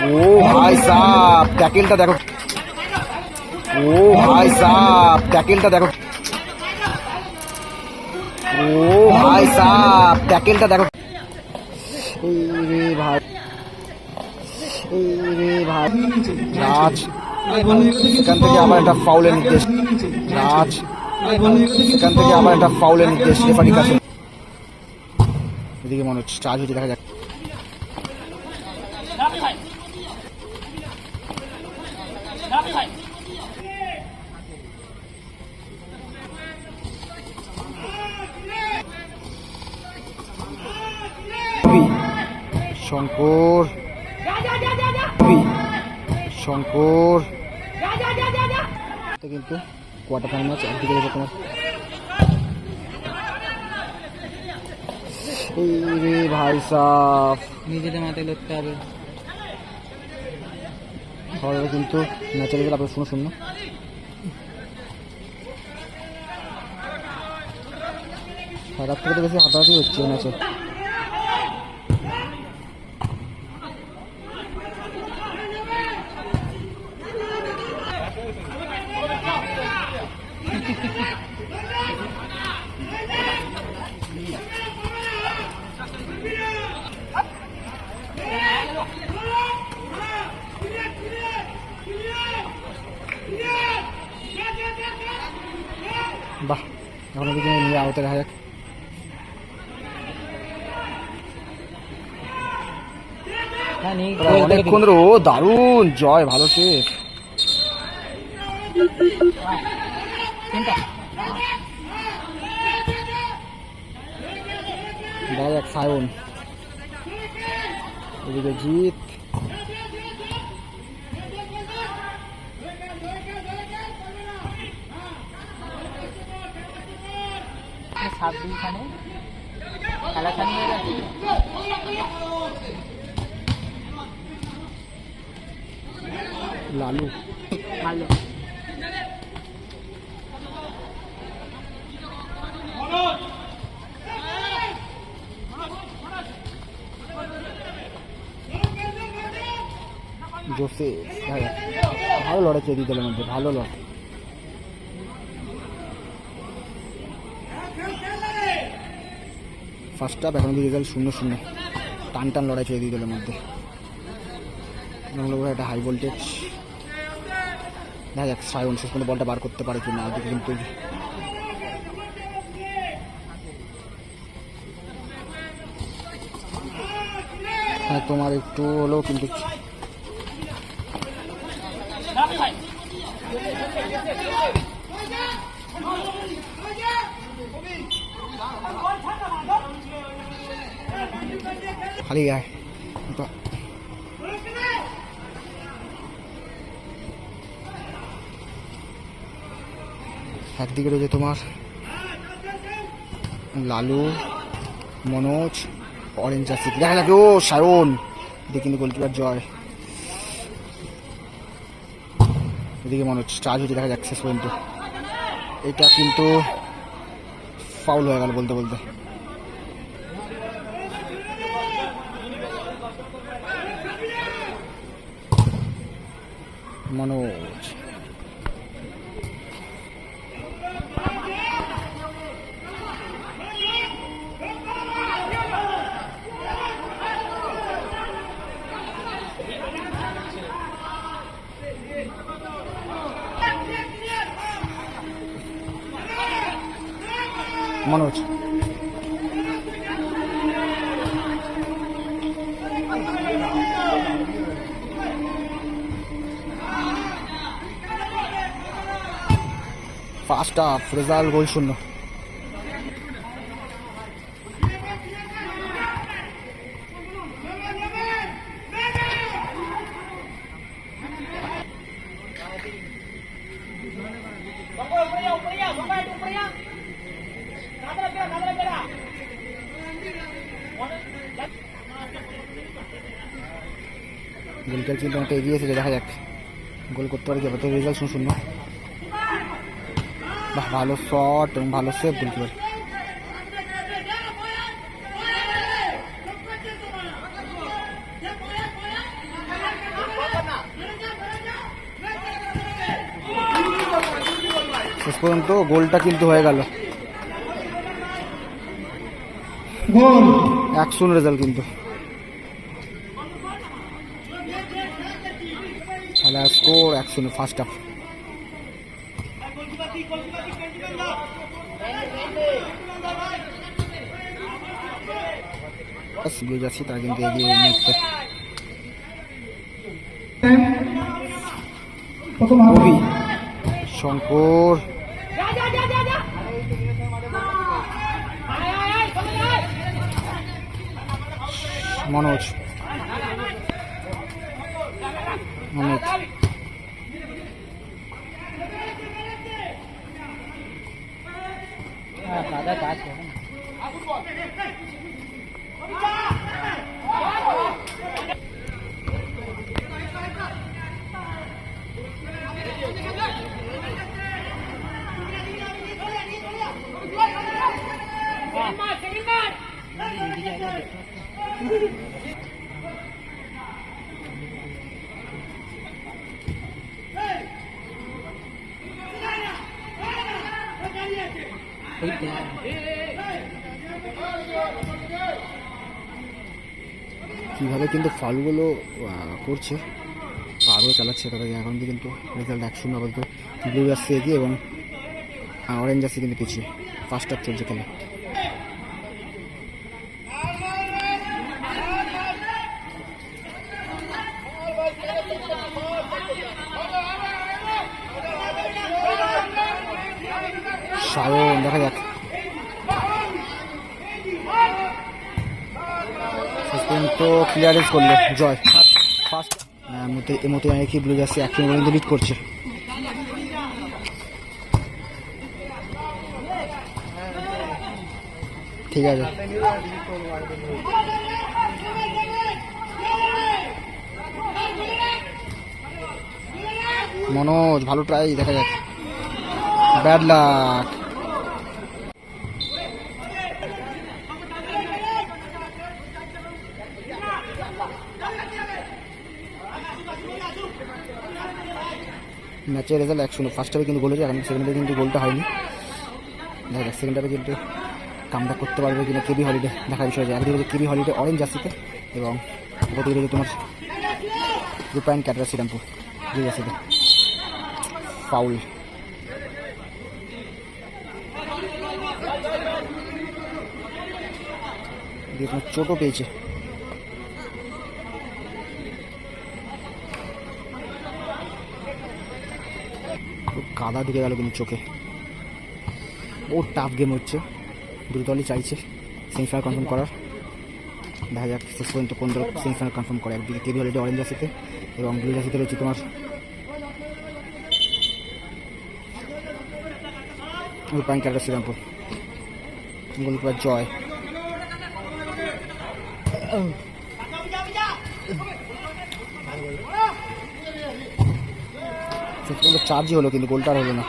ও ভাই সাহ ট্যাকেলটা দেখো, ও ভাই সাহ ট্যাকেলটা দেখো, ও ভাই সাহ ট্যাকেলটা দেখো। এই রে ভাই, এই রে ভাই রাজ এখান থেকে আবার একটা ফাউলের নির্দেশ, রাজ এখান থেকে আবার একটা ফাউলের নির্দেশ রেফারির কাছে। এদিকে মনে হচ্ছে চার্জ হচ্ছে, দেখা যাক। শঙ্কর শঙ্কর কিন্তু কোয়ার্টার ফাইনাল ম্যাচ একদিকে রয়েছে তোমার। এই রে ভাই সাফ নিজেদের মাথায় লড়তে হবে। সবাই কিন্তু ম্যাচের রেজাল্ট আপনার 0-0। হাতার থেকে তো বেশি হাতাহাতি হচ্ছে এই ম্যাচে। বাহ, এখন কিছু নিয়ে আওতে দেখা যাক। অনেকক্ষণ ধরে, ও দারুণ জয়, ভালো সেফ। দেখা যাক সায়ন, এদিকে জিত। লালু জোসেফ, ভালো লড়াই এই দলের মধ্যে, ভালো লড়াই। ফার্স্ট হাফ এখন রেজাল্ট 0-0, টান টান লড়াই এই দলের মধ্যে। একটা হাই ভোল্টেজ, দেখা যাক সায়ন শেষ পর্যন্ত বলটা বার করতে পারে কিনা। কিন্তু হ্যাঁ তোমার একটু হলেও কিন্তু খালি গায়ে। একদিকে রয়েছে তোমার লালু, মনোজ, অরেঞ্জ জার্সি, দেখা যাক। ও সায়ন, দেখে কিন্তু গোলকিপার জয়। এদিকে মনোজ চার্জ হচ্ছে, দেখা যাক শেষ পর্যন্ত। এটা কিন্তু ফাউল হয়ে গেল বলতে বলতে। Manoj Manoj first half result 0-0। Goalkeeper কিন্তু অনেকটা এগিয়ে এসেছে, দেখা যাক গোল করতে পারে কি। তো রেজাল্ট 0-0। বাহ, ভালো শট এবং ভালো সেভ গোলকিপার। শেষ পর্যন্ত গোলটা কিন্তু হয়ে গেল, 1-0 রেজাল্ট কিন্তু। খেলা score 1-0 first half. Blue jersey তারা কিন্তু এগিয়ে নিচ্ছে। শঙ্কর মনোজ অমিত কীভাবে কিন্তু ফাউলগুলো করছে, আরও চালাচ্ছে তারা। এখন কিন্তু রেজাল্ট 1-0 আপাতত ব্লু জার্সি এগিয়ে এবং অরেঞ্জ জার্সি কিন্তু পিছিয়ে। ফার্স্ট হাফ চলছে খেলা। সায়ন দেখা যাক, শেষ পর্যন্ত ক্লিয়ারেন্স করলো জয়। ফার্স্ট এর মতো কি ব্লু জার্সি 1-0 পর্যন্ত লিড করছে। ঠিক আছে, মনোজ ভালো ট্রাই, দেখা যাক। Bad luck. ম্যাচের রেজাল্ট 1-0। ফার্স্ট হাফে কিন্তু গোল হয়েছে, এখন সেকেন্ড হাফে কিন্তু গোলটা হয়নি। দেখা যাক সেকেন্ড হাফে কিন্তু কামব্যাক করতে পারবে কিনা কেবি হলিডে, দেখার বিষয়। একদিকে রয়েছে কেবি হলিডে অরেঞ্জ জার্সিতে এবং অপরদিকে রয়েছে তোমার রূপায়ণ ক্যাটারা শ্রীরামপুর ব্লু জার্সিতে। ফাউল। চোটও পেয়েছে। কাদা ঢুকে গেল কিন্তু চোখে। ও টাফ গেম হচ্ছে, দুটো দলই চাইছে সেমিফাইনাল কনফার্ম করার। দেখা যাক শেষ পর্যন্ত কোন দল সেমিফাইনাল কনফার্ম করে। একদিকে কেবি হলিডে অরেঞ্জ জার্সিতে এবং ব্লু জার্সিতে রয়েছে তোমার রূপায়ণ ক্যাটারা শ্রীরামপুর। গোলকিপার জয়। চার্জই হলো কিন্তু গোলটা আর হলো না।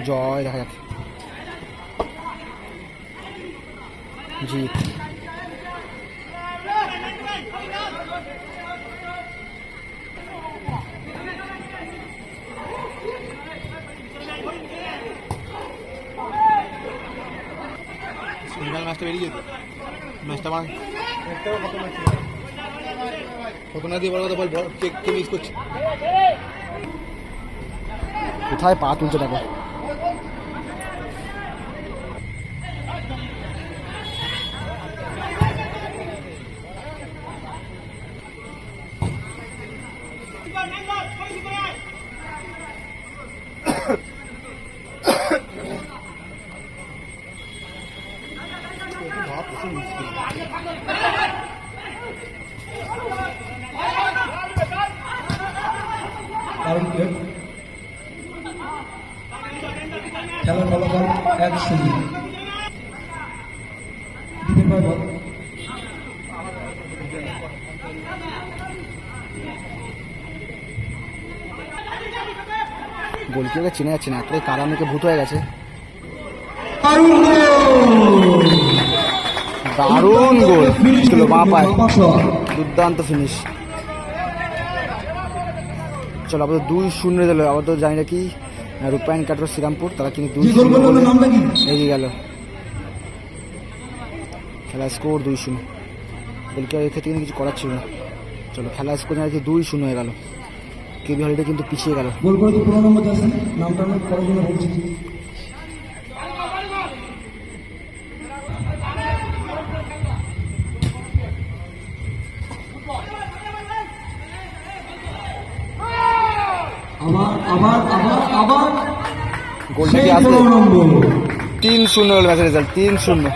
জয় দেখা যাচ্ছে জিত। ম্যাচটা বেরিয়ে যেত, ম্যাচটা বাং কত না দিয়ে বড় কথা বল, কে মিস করছে, কোথায় পা তুলছে দেখো। খেলার ফলাফল 1-0। গোলকিপারকে চেনা যাচ্ছে না, এতটাই কারা মেখে ভূত হয়ে গেছে। দারুণ গোল ছিল, বাঁ পায়, দুর্দান্ত ফিনিশ। চলো আবার 2-0 দিল। আবার তো জানি না কি রূপায়ণ কাটর শ্রীরামপুর, তারা কিন্তু 2-0 এগিয়ে গেল। খেলা স্কোর 2-0। গোলকিপার এর ক্ষেত্রে কিন্তু কিছু করার ছিল না। চলো খেলা স্কোর নাকি 2-0 হয়ে গেল। কেবি হলিডে কিন্তু পিছিয়ে গেল। গোল করে তো 15 নম্বর জার্সি নামটা আমি করার জন্য বলছি। আবার গোলটা কি আসবে? 3-0 হল ম্যাচের রেজাল্ট, 3-0।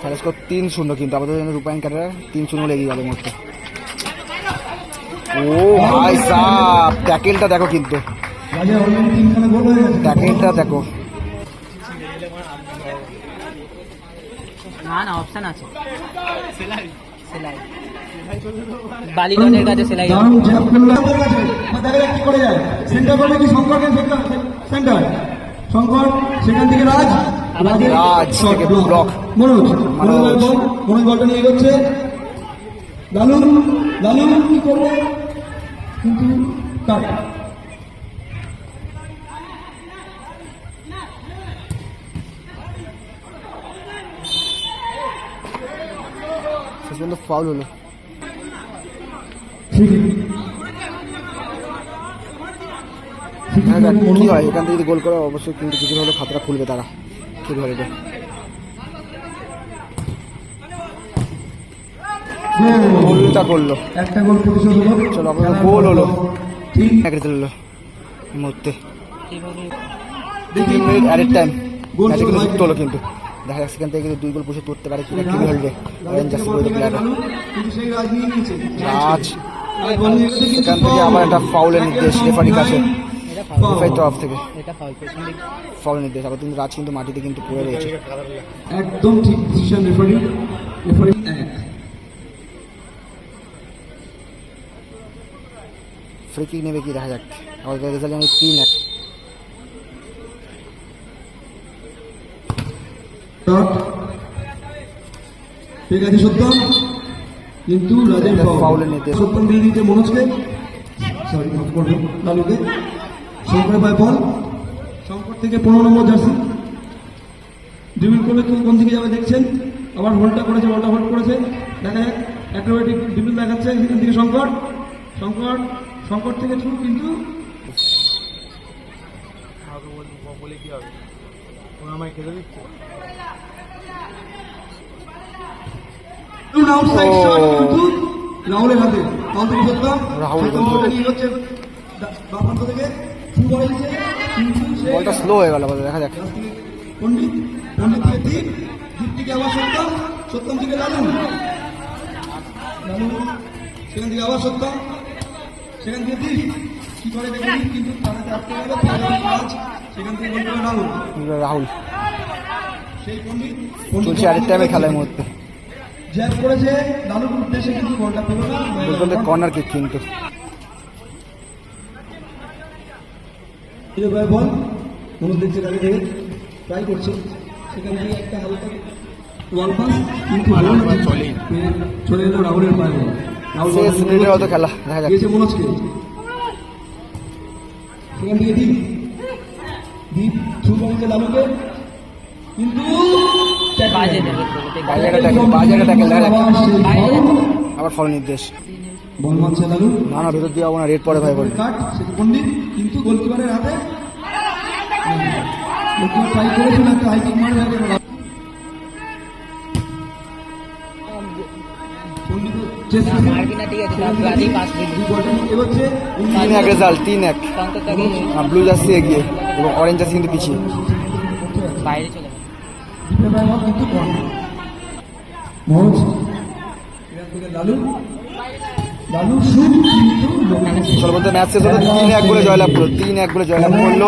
খেলা স্কোর 3-0, কিন্তু আমাদের রূপায়ণ কাটারা 3-0 লেগে গেল মধ্যে। ও ভাই সাব, ট্যাকেলটা দেখো, কিন্তু ট্যাকেলটা দেখো। না অপশন আছে, সেলাই বালিগঞ্জের কাছে সেলাই। শঙ্কর সেখান থেকে রাজ থেকে ব্লক। মনোজ বলটা নিয়ে এগোচ্ছে। লালু কি করবে, কিন্তু কাট। শেষ পর্যন্ত ফাউল হলো। কি হয় এখান থেকে যদি গোল করে, অবশ্যই কিন্তু কিছু হলো খাতরা খুলবে তারা। কি ধরে গোলটা করলো, একটা গোল প্রতিশোধ হলো। চলো আপনার গোল হলো, একে তুললো এই মুহূর্তে 3 মিনিট অ্যাডেড টাইম। ম্যাচে কিন্তু যুক্ত হলো, কিন্তু দেখা যাচ্ছে সেখান থেকে কিন্তু 2 গোল পুষে তুলতে পারে কিনা কিবি হলডে অরেঞ্জ জার্সি পরে প্লেয়াররা। রাজ সেখান থেকে আবার একটা ফাউলের নির্দেশ রেফারির কাছে, রেফারির তরফ থেকে ফাউলের নির্দেশ। আবার কিন্তু রাজ কিন্তু মাটিতে কিন্তু পড়ে রয়েছে। একদম ঠিক ডিসিশন রেফারি। ফ্রি কিক নেবে কি দেখা যাক। আমাদের রেজাল্ট জানি 3-1। ঠিক আছে সত্যম, কিন্তু রাজের ফাউলের নির্দেশ। সত্যম দিয়ে দিতে মনোজকে, সরি মাফ করবে লালুকে। শঙ্কর পায় বল, শঙ্কর থেকে 15 নম্বর জার্সি ড্রিবল করবে। কোন দিকে যাবে দেখছেন, আবার হোল্ডটা করেছে, বলটা হোল্ড করেছে। দেখা যাক অ্যাক্রোব্যাটিক ড্রিবল দেখাচ্ছে সেখান থেকে শঙ্কর থেকে ছুট, কিন্তু বলে কি হবে, ওরা আমায় খেতে দিচ্ছে। রাহুলের হাতে রাহুল থেকে বলটা স্লো হয়ে গেল, দেখা যাক। পণ্ডিত থেকে দীপ থেকে আবার সত্যম থেকে লালু সেখান থেকে আবার সেখান থেকে দীপ কি করে দেখি, কিন্তু সেখান থেকে রাহুল সেই পণ্ডিত চলছে আরেক টাইমের খেলার মুহূর্তে। জ্যাব করেছে লালুর উদ্দেশ্যে, কিন্তু বলটা পেল না। কর্নার কিক কিন্তু বল মনোজ দেখছে গাড়ি থেকে ট্রাই করছে, সেখান থেকে একটা হালকা ওয়াল পাস, কিন্তু চলে এলো রাহুলের পায়ে। শেষ মিনিটের মতো খেলা দেখা যাচ্ছে। মনোজকে সেখান থেকে দীপ থ্রু করেছে লালুকে, কিন্তু আবার ফল নির্দেশ। বল মারছে লালু, না না ভেতর দিয়ে না, রেড পরে ভাই বল। কাট সেটা পণ্ডিত, কিন্তু গোলকিপারের হাতে ট্রাই করেছিল একটা হাই কিক মারবে। রেজাল্ট 3-1। ব্লু জার্সি এগিয়ে এবং অরেঞ্জ জার্সি কিন্তু পিছিয়ে। বাইরে চলে কিন্তু মনোজ লালু চলো বলতে ম্যাচ শেষ হলো, 3-1 গোলে জয়লাভ করলো। 3-1 গোলে জয়লাভ করলো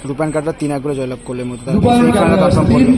রূপায়ণ কাটরা, 3-1 গোলে জয়লাভ করলো। মধ্যে কনফার্ম করলো।